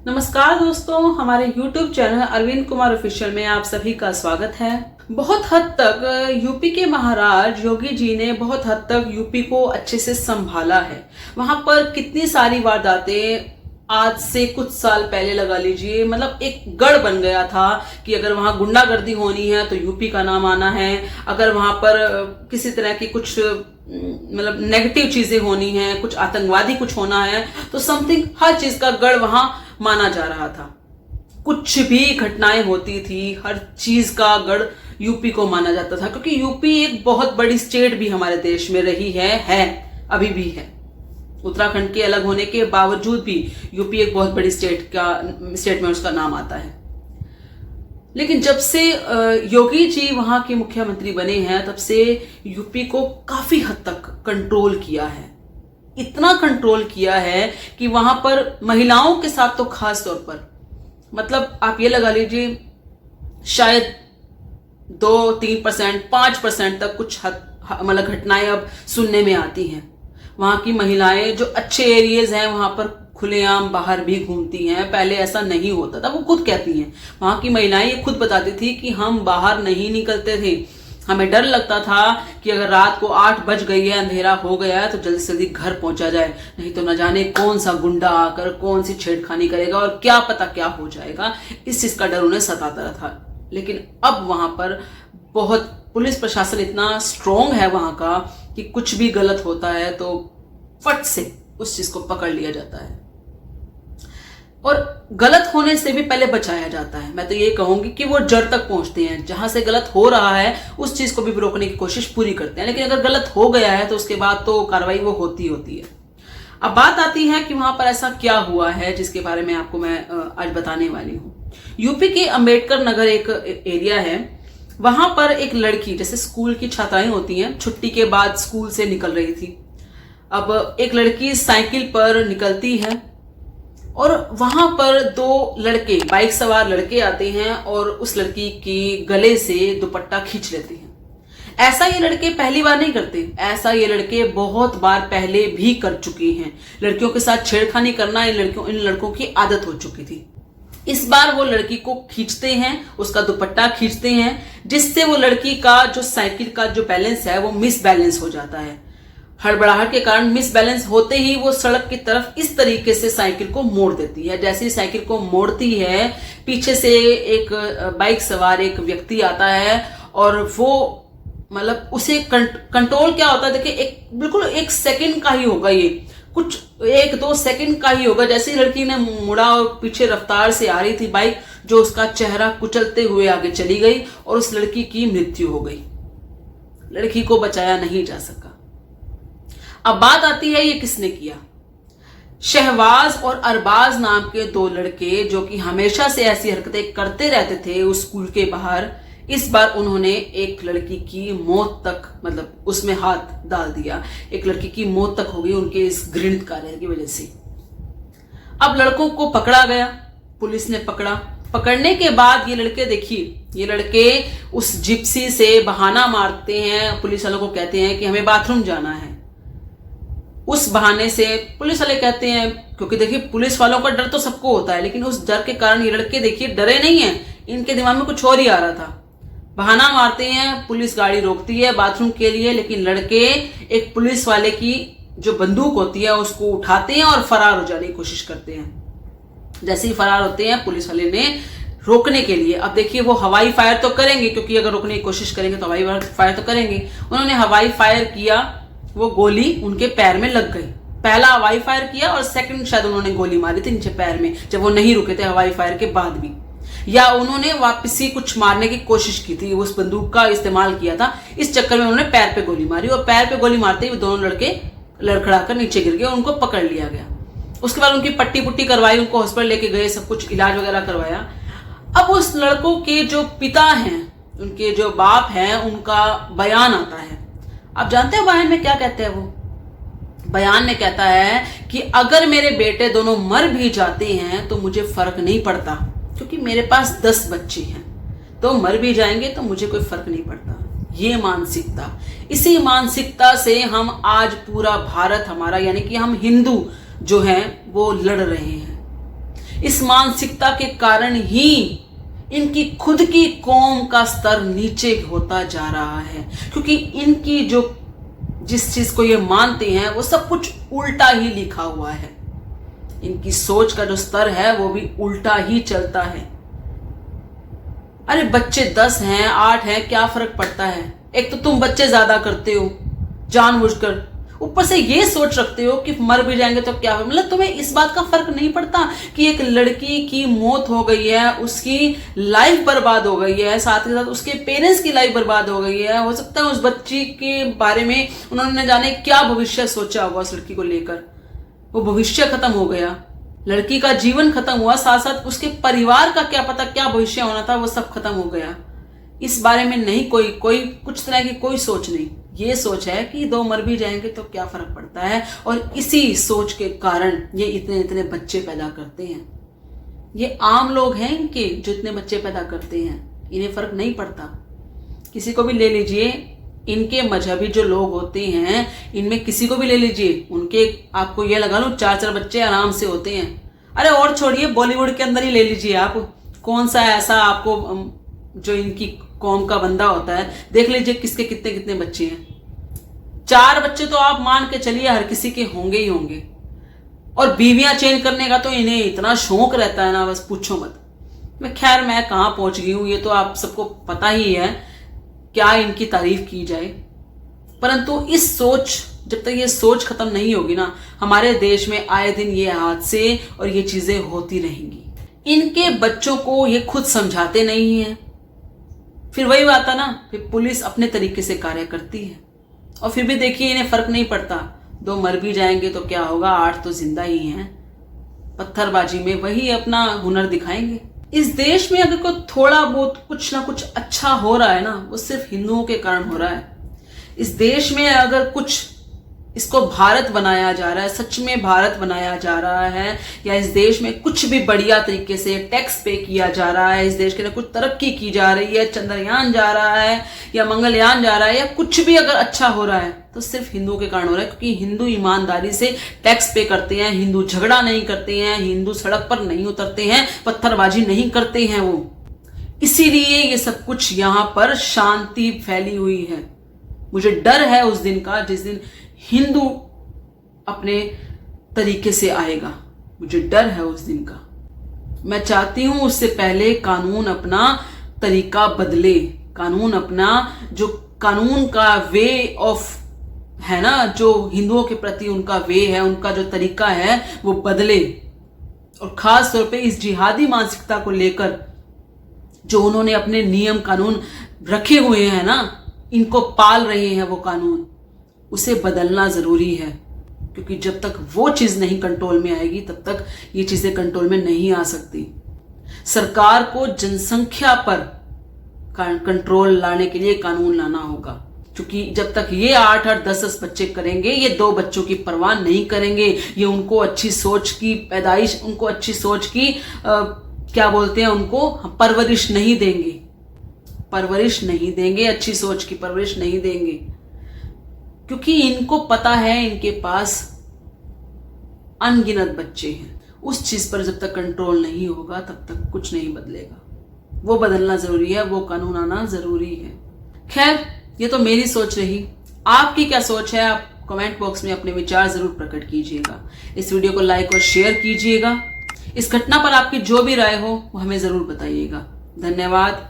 नमस्कार दोस्तों, हमारे YouTube channel Arvind Kumar official में आप सभी का स्वागत है। बहुत हद तक यूपी के महाराज योगी जी ने बहुत हद तक यूपी को अच्छे से संभाला है। वहां पर कितनी सारी वारदातें आज से कुछ साल पहले लगा लीजिए, मतलब एक गढ़ बन गया था कि अगर वहां गुंडागर्दी होनी है तो यूपी का नाम आना है। अगर वहां पर किसी तरह की कुछ मतलब नेगेटिव चीजें होनी है, कुछ आतंकवादी कुछ होना है, तो समथिंग हर चीज का गढ़ वहां माना जा रहा था। कुछ भी घटनाएं होती थी, हर चीज का गढ़ यूपी को माना जाता था, क्योंकि यूपी एक बहुत बड़ी स्टेट भी हमारे देश में रही है अभी भी है। उत्तराखंड के अलग होने के बावजूद भी यूपी एक बहुत बड़ी स्टेट में उसका नाम आता है। लेकिन जब से योगी जी वहां के मुख्यमंत्री बने हैं, तब से यूपी को काफी हद तक कंट्रोल किया है। इतना कंट्रोल किया है कि वहां पर महिलाओं के साथ तो खास तौर पर, मतलब आप ये लगा लीजिए, शायद 2-3%, 5% तक कुछ मतलब घटनाएं अब सुनने में आती हैं। वहां की महिलाएं जो अच्छे एरियाज हैं वहां पर खुलेआम बाहर भी घूमती हैं। पहले ऐसा नहीं होता था, वो खुद कहती हैं। वहां की महिलाएं ये खुद बताती थी कि हम बाहर नहीं निकलते थे, हमें डर लगता था कि अगर रात को 8 बज गई है, अंधेरा हो गया है, तो जल्दी से जल्दी घर पहुंचा जाए, नहीं तो न जाने कौन सा गुंडा आकर कौन सी छेड़खानी करेगा और क्या पता क्या हो जाएगा। इस चीज का डर उन्हें सताता था। लेकिन अब वहां पर बहुत पुलिस प्रशासन इतना स्ट्रोंग है वहां का कि कुछ भी गलत होता है तो फट से उस चीज को पकड़ लिया जाता है और गलत होने से भी पहले बचाया जाता है। मैं तो ये कहूंगी कि वो जड़ तक पहुंचते हैं, जहां से गलत हो रहा है उस चीज को भी रोकने की कोशिश पूरी करते हैं। लेकिन अगर गलत हो गया है तो उसके बाद तो कार्रवाई वो होती है। अब बात आती है कि वहां पर ऐसा क्या हुआ है जिसके बारे में आपको मैं आज बताने वाली हूं। यूपी के अंबेडकर नगर एक एरिया है, वहां पर एक लड़की, जैसे स्कूल की छात्राएं होती हैं, छुट्टी के बाद स्कूल से निकल रही थी। अब एक लड़की साइकिल पर निकलती है और वहां पर 2 लड़के, बाइक सवार लड़के आते हैं और उस लड़की की गले से दुपट्टा खींच लेते हैं। ऐसा ये लड़के पहली बार नहीं करते, ऐसा ये लड़के बहुत बार पहले भी कर चुके हैं। लड़कियों के साथ छेड़खानी करना इन लड़कों की आदत हो चुकी थी। इस बार वो लड़की को खींचते हैं, उसका दुपट्टा खींचते हैं, जिससे वो लड़की का जो साइकिल का जो बैलेंस है वो मिस बैलेंस हो जाता है। हड़बड़ाहट के कारण मिस बैलेंस होते ही वो सड़क की तरफ इस तरीके से साइकिल को मोड़ देती है। जैसे ही साइकिल को मोड़ती है, पीछे से एक बाइक सवार एक व्यक्ति आता है और वो मतलब उसे कंट्रोल क्या होता है, देखिए बिल्कुल 1 सेकंड का ही होगा, ये कुछ 1-2 सेकंड का ही होगा। जैसे ही लड़की ने मुड़ा और पीछे रफ्तार से आ रही थी बाइक, जो उसका चेहरा कुचलते हुए आगे चली गई और उस लड़की की मृत्यु हो गई। लड़की को बचाया नहीं जा सका। अब बात आती है ये किसने किया। शहबाज और अरबाज नाम के 2 लड़के, जो कि हमेशा से ऐसी हरकतें करते रहते थे उस स्कूल के बाहर, इस बार उन्होंने एक लड़की की मौत तक, मतलब उसमें हाथ डाल दिया। एक लड़की की मौत तक हो गई उनके इस घृणित कार्य की वजह से। अब लड़कों को पकड़ा गया, पुलिस ने पकड़ने के बाद ये लड़के, देखिए ये लड़के उस जिप्सी से बहाना मारते हैं, पुलिस वालों को कहते हैं कि हमें बाथरूम जाना है। उस बहाने से पुलिस वाले कहते हैं, क्योंकि देखिए पुलिस वालों का डर तो सबको होता है, लेकिन उस डर के कारण ये लड़के देखिए डरे नहीं है, इनके दिमाग में कुछ और ही आ रहा था। बहाना मारते हैं, पुलिस गाड़ी रोकती है बाथरूम के लिए, लेकिन लड़के एक पुलिस वाले की जो बंदूक होती है उसको उठाते हैं और फरार हो जाने की कोशिश करते हैं। जैसे ही फरार होते हैं, पुलिस वाले ने रोकने के लिए, अब देखिए वो हवाई फायर तो करेंगे, क्योंकि अगर रोकने की कोशिश करेंगे तो हवाई फायर तो करेंगे। उन्होंने हवाई फायर किया, वो गोली उनके पैर में लग गई। पहला हवाई फायर किया और सेकंड शायद उन्होंने गोली मारी थी नीचे पैर में, जब वो नहीं रुके थे हवाई फायर के बाद भी, या उन्होंने वापसी कुछ मारने की कोशिश की थी, उस बंदूक का इस्तेमाल किया था। इस चक्कर में उन्होंने पैर पे गोली मारी और पैर पे गोली मारते ही दोनों लड़के लड़खड़ाकर नीचे गिर गए, उनको पकड़ लिया गया। उसके बाद उनकी पट्टी पुट्टी करवाई, उनको हॉस्पिटल लेके गए, सब कुछ इलाज वगैरह करवाया। अब उस लड़कों के जो पिता हैं, उनके जो बाप हैं, उनका बयान आता है। आप जानते हैं बयान में क्या कहते हैं? वो बयान में कहता है कि अगर मेरे बेटे दोनों मर भी जाते हैं तो मुझे फर्क नहीं पड़ता, क्योंकि मेरे पास 10 बच्चे हैं, तो मर भी जाएंगे तो मुझे कोई फर्क नहीं पड़ता। ये मानसिकता, इसी मानसिकता से हम आज पूरा भारत हमारा, यानी कि हम हिंदू जो हैं वो लड़ रहे हैं। इस मानसिकता के कारण ही इनकी खुद की कौम का स्तर नीचे होता जा रहा है, क्योंकि इनकी जो जिस चीज को ये मानते हैं वो सब कुछ उल्टा ही लिखा हुआ है। इनकी सोच का जो स्तर है वो भी उल्टा ही चलता है। अरे बच्चे 10 हैं 8 हैं, क्या फर्क पड़ता है? एक तो तुम बच्चे ज्यादा करते हो जानबूझकर, ऊपर से ये सोच रखते हो कि मर भी जाएंगे तो क्या हो। मतलब तुम्हें इस बात का फर्क नहीं पड़ता कि एक लड़की की मौत हो गई है, उसकी लाइफ बर्बाद हो गई है, साथ ही साथ उसके पेरेंट्स की लाइफ बर्बाद हो गई है। हो सकता है उस बच्ची के बारे में उन्होंने जाने क्या भविष्य सोचा होगा उस लड़की को लेकर, वो भविष्य खत्म हो गया, लड़की का जीवन खत्म हुआ, साथ साथ उसके परिवार का क्या पता क्या भविष्य होना था वो सब खत्म हो गया। इस बारे में नहीं कोई कुछ तरह की कोई सोच नहीं। ये सोच है कि 2 मर भी जाएंगे तो क्या फर्क पड़ता है, और इसी सोच के कारण ये इतने इतने बच्चे पैदा करते हैं। ये आम लोग हैं इनके जो इतने बच्चे पैदा करते हैं, इन्हें फर्क नहीं पड़ता। किसी को भी ले लीजिए, इनके मजहबी जो लोग होते हैं इनमें किसी को भी ले लीजिए, उनके आपको ये लगा लो 4-4 बच्चे आराम से होते हैं। अरे और छोड़िए, बॉलीवुड के अंदर ही ले लीजिए आप, कौन सा ऐसा आपको जो इनकी कौम का बंदा होता है, देख लीजिए किसके कितने कितने बच्चे हैं। 4 बच्चे तो आप मान के चलिए हर किसी के होंगे ही होंगे, और बीवियां चेंज करने का तो इन्हें इतना शौक रहता है ना, बस पूछो मत। मैं कहां पहुंच गई हूं ये तो आप सबको पता ही है, क्या इनकी तारीफ की जाए। परंतु इस सोच, जब तक ये सोच खत्म नहीं होगी ना, हमारे देश में आए दिन ये हादसे और ये चीजें होती रहेंगी। इनके बच्चों को ये खुद समझाते नहीं है, फिर वही बात है ना, फिर पुलिस अपने तरीके से कार्य करती है, और फिर भी देखिए इन्हें फर्क नहीं पड़ता। 2 मर भी जाएंगे तो क्या होगा, 8 तो जिंदा ही हैं। पत्थरबाजी में वही अपना हुनर दिखाएंगे। इस देश में अगर कोई थोड़ा बहुत कुछ ना कुछ अच्छा हो रहा है ना, वो सिर्फ हिंदुओं के कारण हो रहा है। इस देश में अगर कुछ इसको भारत बनाया जा रहा है, सच में भारत बनाया जा रहा है, या इस देश में कुछ भी बढ़िया तरीके से टैक्स पे किया जा रहा है, इस देश के लिए कुछ तरक्की की जा रही है, चंद्रयान जा रहा है या मंगलयान जा रहा है, या कुछ भी अगर अच्छा हो रहा है तो सिर्फ हिंदुओं के कारण हो रहा है, क्योंकि हिंदू ईमानदारी से टैक्स पे करते हैं, हिंदू झगड़ा नहीं करते हैं, हिंदू सड़क पर नहीं उतरते हैं, पत्थरबाजी नहीं करते हैं वो। इसीलिए ये सब कुछ यहाँ पर शांति फैली हुई है। मुझे डर है उस दिन का जिस दिन हिंदू अपने तरीके से आएगा, मुझे डर है उस दिन का। मैं चाहती हूं उससे पहले कानून अपना तरीका बदले, कानून अपना जो कानून का वे ऑफ है ना, जो हिंदुओं के प्रति उनका वे है, उनका जो तरीका है वो बदले। और खास तौर पे इस जिहादी मानसिकता को लेकर जो उन्होंने अपने नियम कानून रखे हुए हैं ना, इनको पाल रहे हैं वो कानून, उसे बदलना जरूरी है, क्योंकि जब तक वो चीज नहीं कंट्रोल में आएगी तब तक ये चीजें कंट्रोल में नहीं आ सकती। सरकार को जनसंख्या पर कंट्रोल लाने के लिए कानून लाना होगा, क्योंकि जब तक ये 8-8, 10-10 बच्चे करेंगे, ये 2 बच्चों की परवाह नहीं करेंगे। ये उनको अच्छी सोच की पैदाइश, उनको अच्छी सोच की क्या बोलते हैं, उनको परवरिश नहीं देंगे, परवरिश नहीं देंगे, अच्छी सोच की परवरिश नहीं देंगे, क्योंकि इनको पता है इनके पास अनगिनत बच्चे हैं। उस चीज पर जब तक कंट्रोल नहीं होगा तब तक कुछ नहीं बदलेगा। वो बदलना जरूरी है, वो कानून आना जरूरी है। खैर, ये तो मेरी सोच रही, आपकी क्या सोच है? आप कमेंट बॉक्स में अपने विचार जरूर प्रकट कीजिएगा। इस वीडियो को लाइक और शेयर कीजिएगा। इस घटना पर आपकी जो भी राय हो वो हमें जरूर बताइएगा। धन्यवाद।